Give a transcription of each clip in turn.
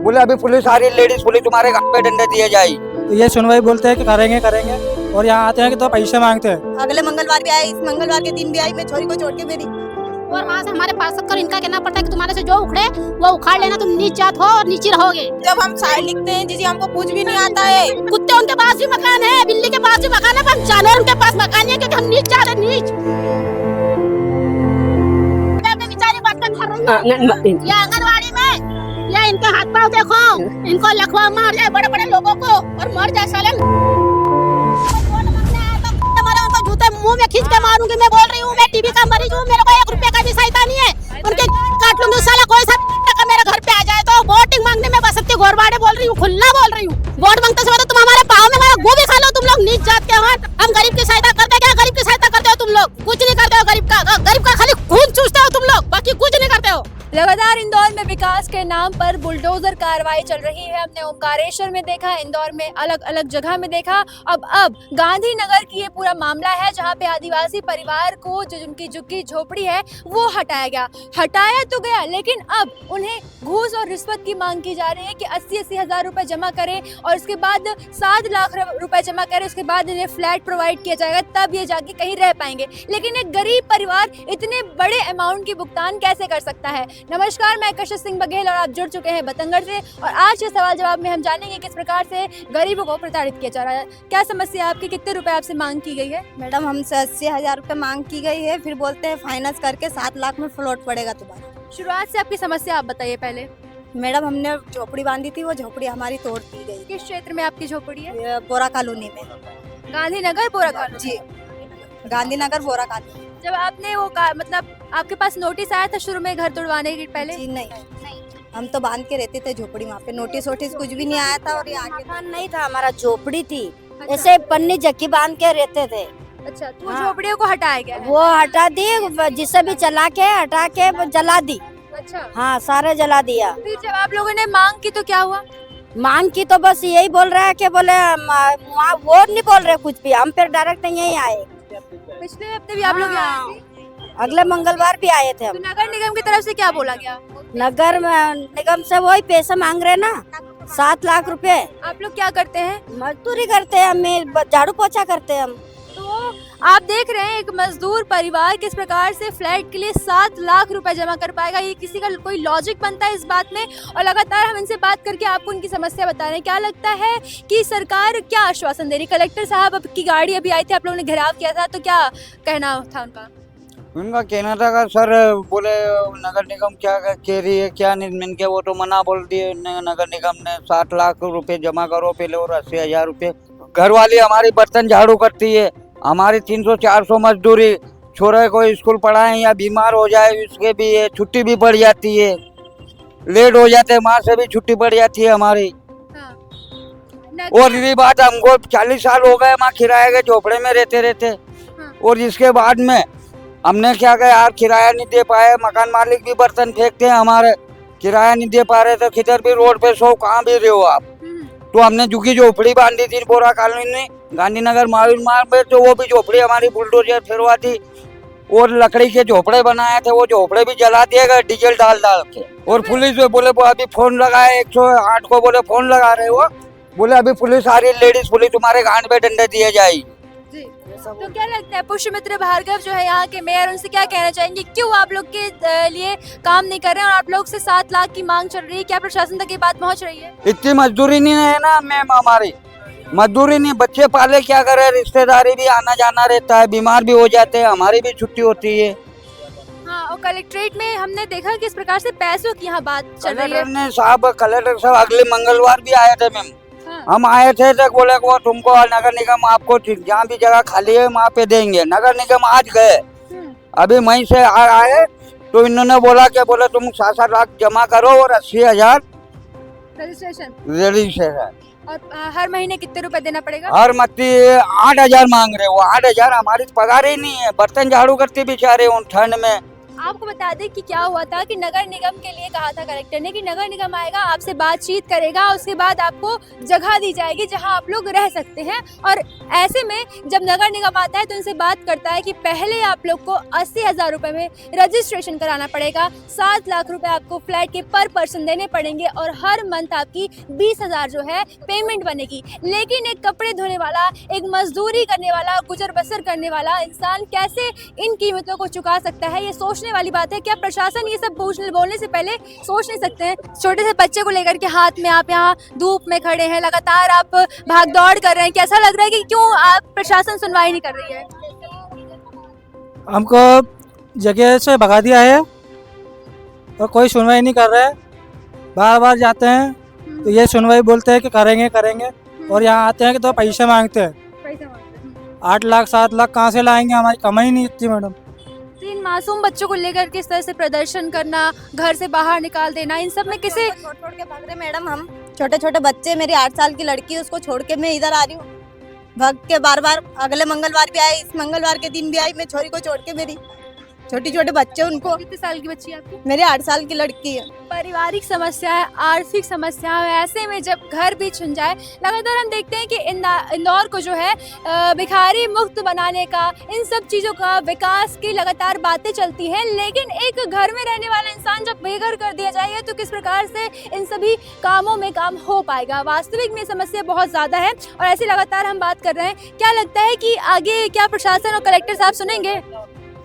बोले अभी पुलिस आ रही है, लेडीज पुलिस तुम्हारे घर पे डंडे दिए जाए। तो ये सुनवाई बोलते हैं कि करेंगे करेंगे, और यहाँ आते हैं कि तो पैसे मांगते हैं। अगले मंगलवार भी आई, इस मंगलवार के दिन भी आई, मैं छोरी को छोड़ के मेरी। और वहाँ से हमारे पास कर इनका कहना पड़ता है कि तुम्हारे से जो उखड़े वो उखाड़ लेना, तुम नीच जात हो और नीची रहोगे। जब हम शायद लिखते हैं जिसे हमको कुछ भी नहीं आता है। कुत्ते उनके पास भी मकान है, बिल्ली के पास भी मकान है, पर जानवर उनके पास मकान नहीं है क्योंकि हम नीच जाते नीच। बेचारी बर्तन भर रही है या आंगनबाड़ी में, या इनके हाथ पाँव देखो, इनको लखवा मार जाए बड़े बड़े लोगों को और मर जाए साले। जूते मुंह में खींच के मारूंगी। मैं बोल रही हूँ, मैं टीबी का मरीज हूँ, मेरे को 1 रुपए का भी सहायता नहीं है। उनके काट लूंगी साला, कोई सा का मेरे घर पे आ जाए तो वोटिंग मांगने में बसती घोरवाड़े बोल रही हूँ, खुला बोल रही हूँ। वोट मांगते समय तो तुम हमारे पाँव में हमारा गू भी खा लो तुम लोग, नीच जात के हो। हम गरीब की सहायता करते क्या? गरीब की सहायता करते हो तुम लोग? कुछ नहीं करते हो गरीब का खाली खून चूसते हो तुम लोग, बाकी कुछ नहीं करते हो। लगातार इंदौर में विकास के नाम पर बुलडोजर कार्रवाई चल रही है। हमने ओमकारेश्वर में देखा, इंदौर में अलग अलग जगह में देखा। अब गांधीनगर की ये पूरा मामला है जहां पे आदिवासी परिवार को जो उनकी झुग्गी झोपड़ी है वो हटाया गया। हटाया तो गया, लेकिन अब उन्हें घूस और रिश्वत की मांग की जा रही है कि 80-80 हज़ार रुपए जमा करें और उसके बाद 7 लाख रुपए जमा करें। उसके बाद इन्हें फ्लैट प्रोवाइड किया जाएगा, तब ये जाके कहीं रह पाएंगे। लेकिन एक गरीब परिवार इतने बड़े अमाउंट की भुगतान कैसे कर सकता है? नमस्कार, मैं कशिश सिंह बघेल और आप जुड़ चुके हैं बतंगड़ से, और आज के सवाल जवाब में हम जानेंगे किस प्रकार से गरीबों को प्रताड़ित किया जा रहा है। क्या समस्या है आपकी? कितने रुपए आपसे मांग की गई है? मैडम हमसे 80,000 रुपए मांग की गई है, फिर बोलते हैं फाइनेंस करके 7 लाख में फ्लॉट पड़ेगा तुम्हारा। शुरुआत से आपकी समस्या आप बताइए पहले। मैडम हमने झोपड़ी बांधी थी, वो झोपड़ी हमारी तोड़ दी गई। किस क्षेत्र में आपकी झोपड़ी है? ये बोरा कॉलोनी में। गांधीनगर बोरा कॉलोनी? जी, गांधीनगर बोरा कॉलोनी। जब आपने वो मतलब आपके पास नोटिस आया था शुरू में घर तोड़वाने के पहले? जी नहीं, हम तो बांध के रहते थे झोपड़ी, वहाँ पे नोटिस वोटिस कुछ भी नहीं आया था। और ये आगे मकान नहीं था, हमारा झोपड़ी थी। ऐसे पन्नी जक्की बांध के रहते थे। अच्छा, तो हाँ। झोपड़ियों को हटाया गया है? वो हटा दी, जिससे भी चला के हटा के जला दी। अच्छा, हाँ, सारे जला दिया। फिर जब आप लोगों ने मांग की तो क्या हुआ? मांग की तो बस यही बोल रहा है कि बोले वो नहीं बोल रहे कुछ भी, हम फिर डायरेक्ट यही आए। पिछले हफ्ते भी आप लोग यहाँ आए थे? अगले मंगलवार भी आए थे हम। तो नगर निगम की तरफ से क्या बोला गया? नगर निगम से वही पैसा मांग रहे ना, 7 लाख रुपए। आप लोग क्या करते हैं? मजदूरी करते हैं, हम झाड़ू पोछा करते हैं हम। तो आप देख रहे हैं एक मजदूर परिवार किस प्रकार से फ्लैट के लिए 7 लाख रुपए जमा कर पाएगा। ये किसी का कोई लॉजिक बनता है इस बात में? और लगातार हम इनसे बात करके आपको उनकी समस्या बता रहे हैं। क्या लगता है कि सरकार क्या आश्वासन दे रही? कलेक्टर साहब अब की गाड़ी अभी आई थी, आप लोगों ने घेराव किया था, तो क्या कहना था उनका? उनका कहना था कि सर बोले नगर निगम क्या कह रही है क्या नहीं, इनके वो तो मना बोल दिए नगर निगम ने। 7 लाख रुपए जमा करो पहले और 80,000 रुपए। घर वाली हमारी बर्तन झाड़ू करती है, हमारी 300-400 मजदूरी, छोरे को स्कूल पढ़ाएं या बीमार हो जाए उसके भी छुट्टी भी पड़ जाती है, लेट हो जाते हैं माँ से भी छुट्टी पड़ जाती है हमारी। हाँ। और ये बात हमको 40 साल हो गए माँ किराए के झोपड़े में रहते रहते। हाँ। और इसके बाद में हमने क्या किया यार, किराया नहीं दे पाए, मकान मालिक भी बर्तन फेंकते हैं हमारे, किराया नहीं दे पा रहे तो किधर भी रोड पे सो कहाँ भी रहे हो आप। तो हमने झुग्गी झोपड़ी बांधी थी बोरा कॉलोनी में, गांधीनगर महावीर मार्ग पे, तो वो भी झोपड़ी हमारी बुलडोजर फिरवा थी और लकड़ी के झोपड़े बनाए थे, वो झोपड़े भी जला दिए गए डीजल डाल डाल के। और पुलिस में बोले अभी फोन लगाए 108 को, बोले फोन लगा रहे हो, बोले अभी पुलिस आ रही है, लेडीज पुलिस तुम्हारे गांड पे डंडे दिए जाए। तो क्या लगता है पुष्यमित्र भार्गव जो है यहाँ के मेयर, उनसे क्या कहना चाहेंगे? क्यों आप लोग के लिए काम नहीं कर रहे हैं और आप लोग से 7 लाख की मांग चल रही है? क्या प्रशासन तक ये बात पहुँच रही है? इतनी मजदूरी नहीं है ना मैम, हमारी मजदूरी नहीं, बच्चे पाले क्या करे, रिश्तेदारी भी आना जाना रहता है, बीमार भी हो जाते हैं, हमारी भी छुट्टी होती है। हाँ, और कलेक्ट्रेट में हमने देखा कि इस प्रकार से पैसों की यहाँ बात चल रही है। कलेक्टर साहब अगले मंगलवार भी आए थे मैम। हाँ। हम आए थे तो बोले वो तुमको नगर निगम आपको जहाँ भी जगह खाली है वहाँ पे देंगे। नगर निगम आज गए, अभी मई से आए तो इन्होंने बोला कि बोले तुम 7 लाख जमा करो और 80,000 रजिस्ट्रेशन। और हर महीने कितने रुपए देना पड़ेगा? हर मत्ती 8,000 मांग रहे, वो 8,000 हमारी पगार ही नहीं है। बर्तन झाड़ू करती बेचारे उन ठंड में, आपको बता दें कि क्या हुआ था कि नगर निगम के लिए कहा था कलेक्टर ने कि नगर निगम आएगा, आपसे बातचीत करेगा, उसके बाद आपको जगह दी जाएगी जहां आप लोग रह सकते हैं। और ऐसे में जब नगर निगम आता है तो उनसे बात करता है कि पहले आप लोग को 80,000 रुपये में रजिस्ट्रेशन कराना पड़ेगा, 7 लाख रुपए आपको फ्लैट के पर पर्सन देने पड़ेंगे और हर मंथ आपकी 20,000 जो है पेमेंट बनेगी। लेकिन एक कपड़े धोने वाला, एक मजदूरी करने वाला, गुजर बसर करने वाला इंसान कैसे इन कीमतों को चुका सकता है, ये सोचने वाली बात है। क्या प्रशासन ये सब बोलने से पहले सोच नहीं सकते हैं? छोटे से बच्चे को लेकर के हाथ में आप यहाँ धूप में खड़े हैं, लगातार आप भाग दौड़ कर रहे हैं, कैसा लग रहा है कि क्यों आप प्रशासन सुनवाई नहीं कर रही है? हमको जगह से भगा दिया है और कोई सुनवाई नहीं कर रहा है। बार बार जाते हैं तो ये सुनवाई बोलते हैं कि करेंगे करेंगे, और यहाँ आते हैं कि तो पैसे मांगते हैं। 8 लाख 7 लाख कहाँ से लाएंगे, हमारी कमाई नहीं इतनी मैडम। तो इन मासूम बच्चों को लेकर किस तरह से प्रदर्शन करना, घर से बाहर निकाल देना, इन सब में किसे छोड़ के भाग रहे मैडम हम। छोटे छोटे बच्चे, मेरी 8 साल की लड़की है, उसको छोड़ के मैं इधर आ रही हूँ। भाग के बार बार अगले मंगलवार भी आई, इस मंगलवार के दिन भी आई, मैं छोरी को छोड़ के। मेरी छोटे छोटे बच्चे, उनको कितने साल की बच्ची है आपकी? मेरी 8 साल की लड़की है। पारिवारिक समस्या है, आर्थिक समस्या है, ऐसे में जब घर भी छुन जाए, लगातार हम देखते हैं कि इंदौर को जो है भिखारी मुक्त बनाने का, इन सब चीज़ों का, विकास की लगातार बातें चलती हैं। लेकिन एक घर में रहने वाला इंसान जब बेघर कर दिया जाएगा तो किस प्रकार से इन सभी कामों में काम हो पाएगा? वास्तविक में समस्या बहुत ज़्यादा है और ऐसे लगातार हम बात कर रहे हैं। क्या लगता है कि आगे क्या प्रशासन और कलेक्टर साहब सुनेंगे?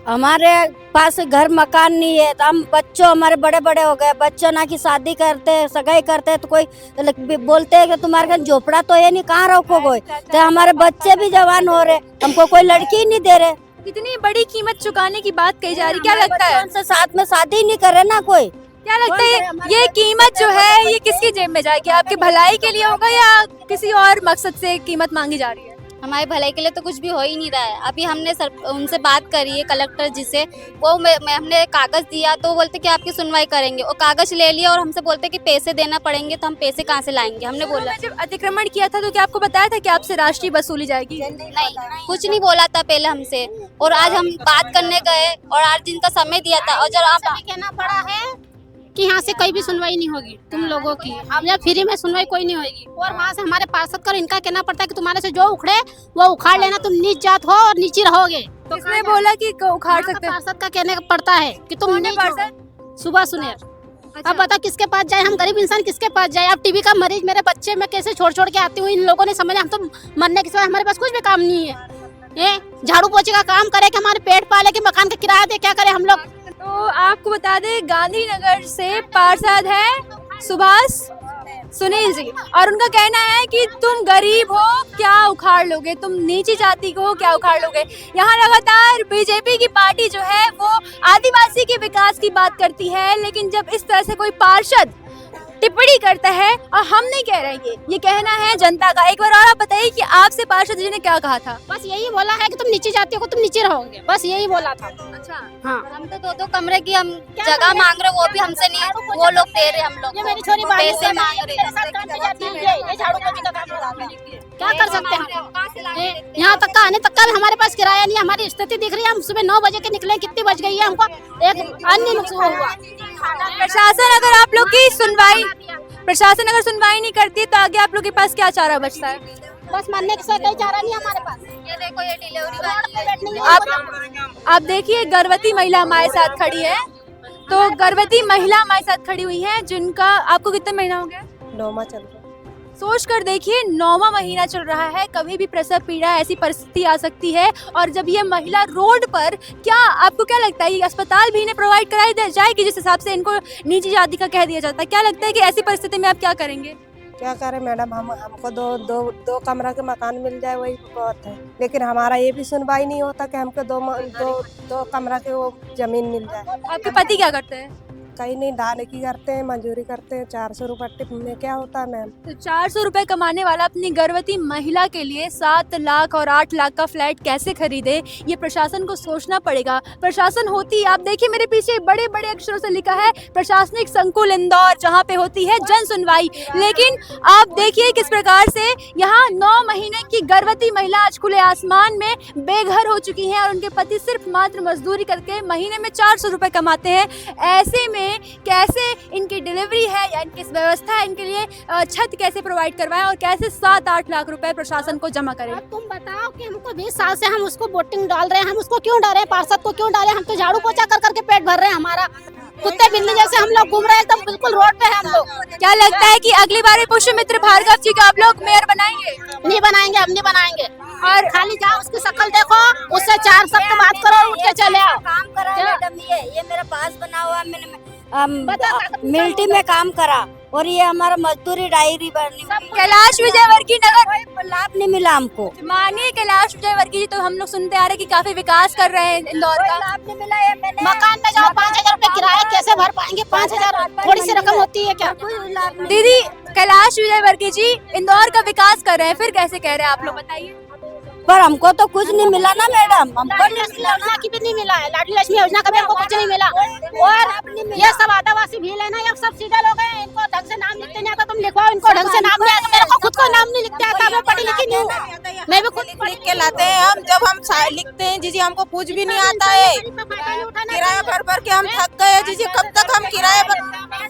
हमारे पास घर मकान नहीं है, तो हम बच्चों हमारे बड़े बड़े हो गए, बच्चों ना की शादी करते हैं, सगाई करते हैं, तो कोई बोलते हैं कि तुम्हारे घर झोपड़ा तो है नहीं, कहाँ रखोगे? तो हमारे बच्चे भी जवान हो रहे, हमको कोई लड़की ही नहीं दे रहे। इतनी बड़ी कीमत चुकाने की बात कही जा रही, क्या लगता है? उनसे साथ में शादी नहीं करे ना कोई। क्या लगता है ये कीमत जो है ये किसकी जेब में जाएगी? आपकी भलाई के लिए होगा या किसी और मकसद से कीमत मांगी जा रही है? हमारी भलाई के लिए तो कुछ भी हो ही नहीं रहा है। अभी हमने उनसे बात करी है कलेक्टर जी से, वो हमने कागज दिया तो बोलते कि आपकी सुनवाई करेंगे, और कागज ले लिया और हमसे बोलते कि पैसे देना पड़ेंगे, तो हम पैसे कहाँ से लाएंगे? हमने बोला जब अतिक्रमण किया था तो क्या आपको बताया था कि आपसे राष्ट्रीय वसूली जाएगी? नहीं, कुछ नहीं बोला था पहले हमसे। और आज हम बात करने गए और 8 दिन का समय दिया था, और जब आप कहना पड़ा है कि यहाँ से कोई भी सुनवाई नहीं होगी तुम लोगों की, हम जब फ्री में सुनवाई कोई नहीं होगी। और वहाँ से हमारे पार्षद कर इनका कहना पड़ता है कि तुम्हारे से जो उखड़े वो उखाड़ लेना, तुम नीच जात हो और नीची रहोगे। तो किसने बोला कि उखाड़ सकते हैं? पार्षद का कहने पड़ता है कि तुम नीच हो। सुबह सुनेर। अब बता किसके पास जाए, हम गरीब इंसान किसके पास जाए? अब टीबी का मरीज मेरे बच्चे मैं कैसे छोड़ के आती हूँ? इन लोगों ने समझा हम तो मरने के सिवा हमारे पास कुछ भी काम नहीं है। ये झाड़ू पोछे का काम करे कि हमारे पेट पाले, कि मकान का किराया दे, क्या करे हम लोग? तो आपको बता दें गांधीनगर से पार्षद है सुभाष सुनील जी, और उनका कहना है कि तुम गरीब हो क्या उखाड़ लोगे, तुम नीची जाति को हो क्या उखाड़ लोगे। यहाँ लगातार बीजेपी की पार्टी जो है वो आदिवासी के विकास की बात करती है, लेकिन जब इस तरह से कोई पार्षद टिप्पणी करता है, और हम नहीं कह रहे, ये कहना है जनता का। एक बार और आप बताइए कि आपसे पार्षद जी ने क्या कहा था? बस यही बोला है कि तुम नीचे जाती हो, तुम नीचे रहोगे, बस यही बोला था। अच्छा, हाँ। हम तो 2-2 कमरे की हम जगह मांग रहे, वो भी हमसे नहीं, वो लोग दे रहे हम लोग। ये मेरी छोरी पैसे मांग रहे मेरे साथ काम पे जाती है, ये झाड़ू पोछे का काम क्या कर सकते हैं? यहाँ तक का आने तक का भी हमारे पास किराया नहीं। हमारी स्थिति दिख रही है, हम सुबह 9 बजे के निकले, कितनी बज गई है, हमको एक अन्य नुकसान हुआ। प्रशासन अगर आप लोग की सुनवाई सुनवाई नहीं करती तो आगे आप लोग के पास क्या चारा बचता है? बस मरने के सिवा कोई चारा नहीं हमारे पास। ये देखो, ये डिलीवरी आप देखिए गर्भवती महिला हमारे साथ खड़ी है, तो गर्भवती महिला हमारे साथ खड़ी हुई है जिनका आपको कितने महीना हो गया? 9वां चल रहा है। सोच कर देखिए 9वां महीना चल रहा है, कभी भी प्रसव पीड़ा ऐसी परिस्थिति आ सकती है। और जब ये महिला रोड पर, क्या आपको क्या लगता है ये अस्पताल भी इन्हें प्रोवाइड कराई जाएगी जिस हिसाब से इनको निजी जाति का कह दिया जाता है? क्या लगता है कि ऐसी परिस्थिति में आप क्या करेंगे? क्या करें मैडम, हमको दो कमरा के मकान मिल जाए वही बहुत है, लेकिन हमारा ये भी सुनवाई नहीं होता कि हमको दो कमरा के वो जमीन मिल जाए। आपके पति क्या करते हैं? कहीं नहीं, ढाले की करते हैं, मजदूरी करते हैं, 400 रुपये टिप में क्या होता है मैम। तो 400 रुपए कमाने वाला अपनी गर्भवती महिला के लिए 7 लाख और 8 लाख का फ्लैट कैसे खरीदे, ये प्रशासन को सोचना पड़ेगा। प्रशासन होती, आप देखिए मेरे पीछे बड़े बड़े अक्षरों से लिखा है प्रशासनिक संकुल इंदौर, जहाँ पे होती है जन सुनवाई, लेकिन आप देखिए किस प्रकार से यहाँ 9 महीने की गर्भवती महिला आज खुले आसमान में बेघर हो चुकी है और उनके पति सिर्फ मात्र मजदूरी करके महीने में 400 रुपए कमाते हैं। ऐसे में कैसे इनकी डिलीवरी है या इनकी व्यवस्था है, इनके लिए छत कैसे प्रोवाइड करवाएं और कैसे 7-8 लाख रुपए प्रशासन को जमा करें। अब तुम बताओ कि हमको 20 साल से हम उसको वोटिंग डाल रहे हैं, हम उसको क्यों डाल रहे हैं, पार्षद को क्यों डाले, हम तो झाड़ू पोछा कर करके पेट भर रहे हैं हमारा। कुत्ते बिल्ली जैसे हम लोग घूम रहे हैं, एकदम बिल्कुल रोड पे है हम लोग। क्या लगता है कि अगली बार पुष्यमित्र भार्गव जी को आप लोग मेयर बनाएंगे? नहीं बनाएंगे, हम नहीं बनाएंगे। और खाली जाओ उसकी शक्ल देखो, उससे 4 शब्द बात करो, उठ के चले आओ। काम करा मैडम, ये मेरा पास बना हुआ, मैंने मिलिट्री में काम करा और ये हमारा मजदूरी डायरी बनी। कैलाश विजयवर्गीय नगर लाभ नहीं मिला हमको। मानिए कैलाश विजयवर्गीय जी, तो हम लोग सुनते आ रहे हैं कि काफी विकास कर रहे हैं इंदौर का। लाभ नहीं मिला है। मैंने मकान में जाओ 5000 रुपए किराया कैसे भर पाएंगे? 5000 थोड़ी सी रकम होती है क्या? कोई लाभ नहीं। दीदी, कैलाश विजयवर्गीय जी इंदौर का विकास कर रहे हैं, फिर कैसे कह रहे हैं आप लोग, बताइए। पर हमको तो कुछ नहीं मिला ना मैडम, हमको लाडली लक्ष्मी योजना की भी नहीं मिला है, लाडली लक्ष्मी योजना का भी हमको कुछ नहीं मिला। और ये सब आदिवासी भी लेना, ये सब सीधे लोग हैं, इनको ढंग से नाम लिखते नहीं आता। तुम लिखवाओ इनको ढंग से नाम नहीं आता, मेरे को खुद को नाम नहीं लिखते आता, मैं पढ़ी लिखी नहीं हूँ, मैं भी खुद लिख के लाते हैं। हम जब हम लिखते हैं जीजी, हमको कुछ भी नहीं आता है, किराया भर भर के हम थक गए जीजी। कब तक हम किराया भर,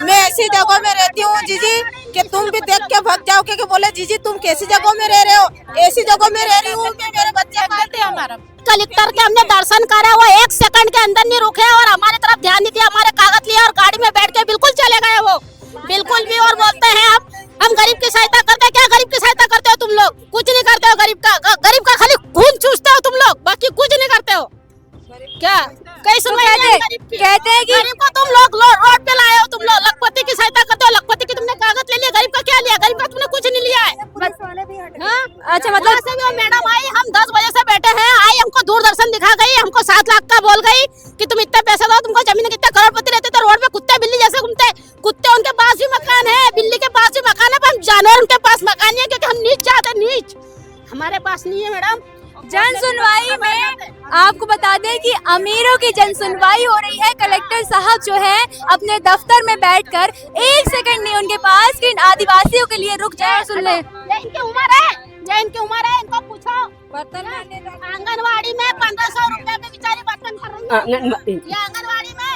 मैं ऐसी जगह में रहती हूँ जीजी कि तुम भी देख के भग जाओ कि बोले जीजी तुम कैसी जगह में रह रहे हो, ऐसी जगह में रह रही हूँ कि मेरे बच्चे खाते हैं। हमारा कलेक्टर के हमने दर्शन करा, वो 1 सेकंड के अंदर नहीं रुके और हमारे तरफ ध्यान नहीं दिया, हमारे कागज लिए और गाड़ी में बैठ के बिल्कुल चले गए वो, बिल्कुल भी। और बोलते हैं हम गरीब की सहायता करते हैं। क्या गरीब की सहायता करते हो तुम लोग? कुछ नहीं करते हो गरीब का खाली खून चूसते हो तुम लोग, बाकी कुछ नहीं करते हो। क्या कई सुनवाई कहते हैं कि गरीब को तुम लोग रोड पे लाए हो, तुम लोग लखपति की सहायता करते हो, लखपति की तुमने कागज ले लिया, गरीब का क्या लिया? गरीब का तुमने कुछ नहीं लिया है। अच्छा, मतलब से भी मैडम आई, हम 10 बजे से बैठे हैं, आई हमको दूरदर्शन दिखा गई, हमको 7 लाख का बोल गई कि तुम इतने पैसे दो, तुमको जमीन कितने करोड़पति रहते तो रोड पे कुत्ते बिल्ली जैसे घूमते। कुत्ते उनके पास भी मकान है, बिल्ली के पास भी मकान है, पर हम जानवर उनके पास मकान नहीं है क्योंकि हम नीच जाते, नीच हमारे पास नहीं है मैडम। जन सुनवाई में आपको बता दें कि अमीरों की जन सुनवाई हो रही है। कलेक्टर साहब जो है अपने दफ्तर में बैठकर 1 सेकंड नहीं उनके पास कि इन आदिवासियों के लिए रुक जाए और सुन ले। इनकी उम्र है, इनको पूछो। आंगनवाड़ी में 1500 रुपए में बेचारी बर्तन कर रही है, ये आंगनवाड़ी में।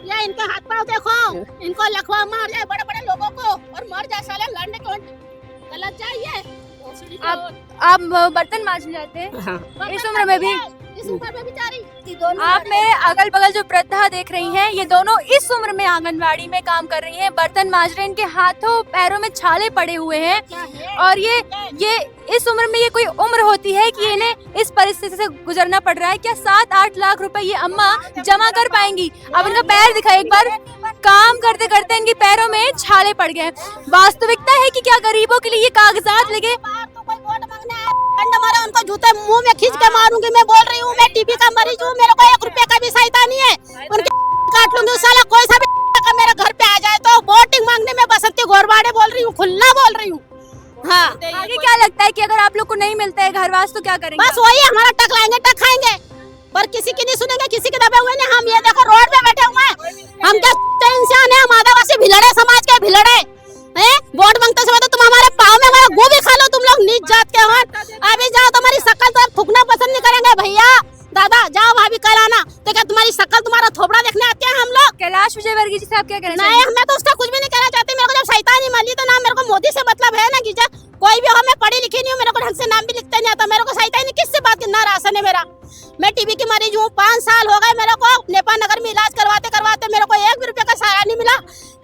ये इनके हाथ पाँव देखो, इनको लखवा मार जाए बड़े बड़े लोगों को और मर जाए साले, लड़ने को गलत चाहिए। आप बर्तन मांजने जाते हैं? हाँ। इस उम्र में भी? इस उम्र में बेचारी। आप मेरे अगल बगल जो वृद्धा देख रही हैं, ये दोनों इस उम्र में आंगनवाड़ी में काम कर रही हैं, बर्तन मांज रहे हैं, इनके हाथों पैरों में छाले पड़े हुए हैं। और ये इस उम्र में ये कोई उम्र होती है कि इन्हें इस परिस्थिति से गुजरना पड़ रहा है? क्या 7-8 लाख रुपए ये अम्मा जमा कर पाएंगी? अब इनका पैर दिखाए एक बार, काम करते करते इनके पैरों में छाले पड़ गए। वास्तविकता है कि क्या गरीबों के लिए ये कागजात लगे? मारा उनको जूते मुंह में खींच के मारूंगी, मैं बोल रही हूँ, मैं टीबी का मरीज हूँ, मेरे को 1 रुपए का भी सहायता नहीं है, उनके काट लूंगी साला। कोई सा भी मेरे घर पे आ जाए तो वोटिंग मांगने में बसंती घोरवाड़े बोल रही हूँ, खुला बोल रही हूँ। हाँ, आगे क्या लगता है कि अगर आप लोग को नहीं मिलता है घरवास तो क्या करेंगे? बस वही हमारा टक लाएंगे, टक खाएंगे, पर किसी की नहीं सुनेंगे, किसी के दबे हुए नहीं। हम ये देखो रोड पे बैठे हुए हैं, हम क्या इंसान है? हम आदिवासी भिलड़े समाज के भिलड़े हैं। वोट मांगते समय तो तुम हमारे पाँव में हमारा गोभी खा लो, तुम लोग नीच जात के हो। अभी जाओ, तुम्हारी शक्ल तो थूकना पसंद नहीं करेंगे भैया, दादा जाओ भाभी कल आना। तो क्या तुम्हारी शक्ल, तुम्हारा थोपड़ा देखने आते हैं हम लोग? कैलाश विजयवर्गीय जी से आप क्या कहना नहीं, मैं तो उसका कुछ भी नहीं कहना चाहती। मेरे को जब सहायता नहीं मिली तो ना मेरे को मोदी से मतलब है ना कीजिए, कोई भी हो, मैं पढ़ी लिखी नहीं हूँ, मेरे को ढंग से नाम भी लिखते नहीं आता, मेरे को सहायता ही नहीं किससे बात की, ना राशन है मेरा। मैं टीबी की मरीज हूँ, 5 साल हो गए मेरे को नेपाल नगर में इलाज करवाते करवाते, मेरे को 1 भी रुपए का सहारा नहीं मिला।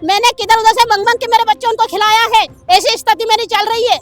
मैंने किधर उधर से मंग के मेरे बच्चों को खिलाया है, ऐसी स्थिति मेरी चल रही है।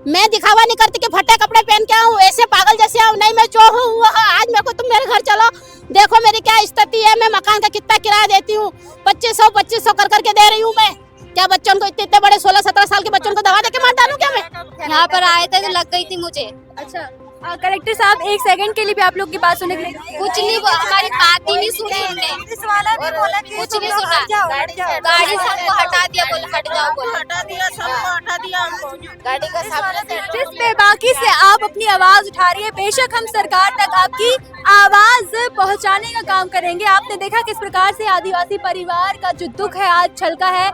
मैं दिखावा नहीं करती कि फटे कपड़े पहन के आऊँ, ऐसे पागल जैसे आऊँ, नहीं मैं जो हूँ वो। आज मेरे को तुम मेरे घर चलो, देखो मेरी क्या स्थिति है, मैं मकान का कितना किराया देती हूँ, 2500 कर करके दे रही हूँ मैं। क्या बच्चों को इतने बड़े 16-17 साल के बच्चों को दवा देके मार डालूं क्या मैं? यहाँ पर आए थे तो लग गई थी मुझे। अच्छा, कलेक्टर साहब एक सेकंड के लिए भी आप लोग की बात सुनने के लिए कुछ नहीं, वो हमारी बात ही नहीं सुनी उनने, पुलिस वाला भी बोला कि कुछ तुम नहीं लोग सुना। हट जाओ, हट जाओ। गाड़ी से हमको हटा दिया, बोले हट जाओ, बोले हटा दिया, सबको हटा दिया हमको। गाड़ी का सामने जिस बेबाकी से आप अपनी आवाज उठा रही है, बेशक हम सरकार तक आपकी आवाज पहुंचाने का काम करेंगे। आपने देखा किस प्रकार से आदिवासी परिवार का जो दुख है आज छलका है।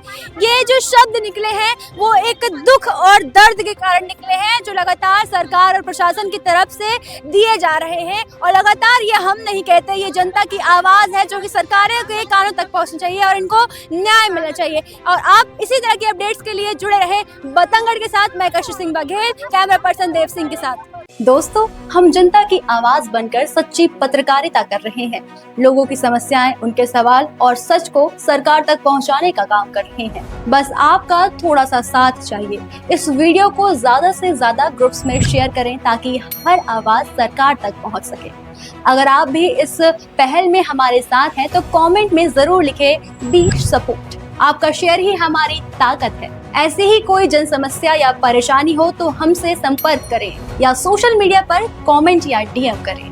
ये जो शब्द निकले हैं वो एक दुख और दर्द के कारण निकले हैं, जो लगातार सरकार और प्रशासन की तरफ से दिए जा रहे हैं। और लगातार ये हम नहीं कहते, ये जनता की आवाज है जो कि सरकारों के कानों तक पहुंचनी चाहिए और इनको न्याय मिलना चाहिए। और आप इसी तरह की अपडेट्स के लिए जुड़े रहे बतंगड़ के साथ। मैं कशिश सिंह बघेल, कैमरा पर्सन देव सिंह के साथ। दोस्तों, हम जनता की आवाज बनकर सच्ची पत्रकारिता कर रहे हैं। लोगों की समस्याएं, उनके सवाल और सच को सरकार तक पहुंचाने का काम कर रहे हैं। बस आपका थोड़ा सा साथ चाहिए। इस वीडियो को ज्यादा से ज्यादा ग्रुप्स में शेयर करें ताकि हर आवाज सरकार तक पहुंच सके। अगर आप भी इस पहल में हमारे साथ हैं तो कमेंट में जरूर लिखें बी सपोर्ट। आपका शेयर ही हमारी ताकत है। ऐसी ही कोई जन समस्या या परेशानी हो तो हमसे संपर्क करें या सोशल मीडिया पर कमेंट या डीएम करें।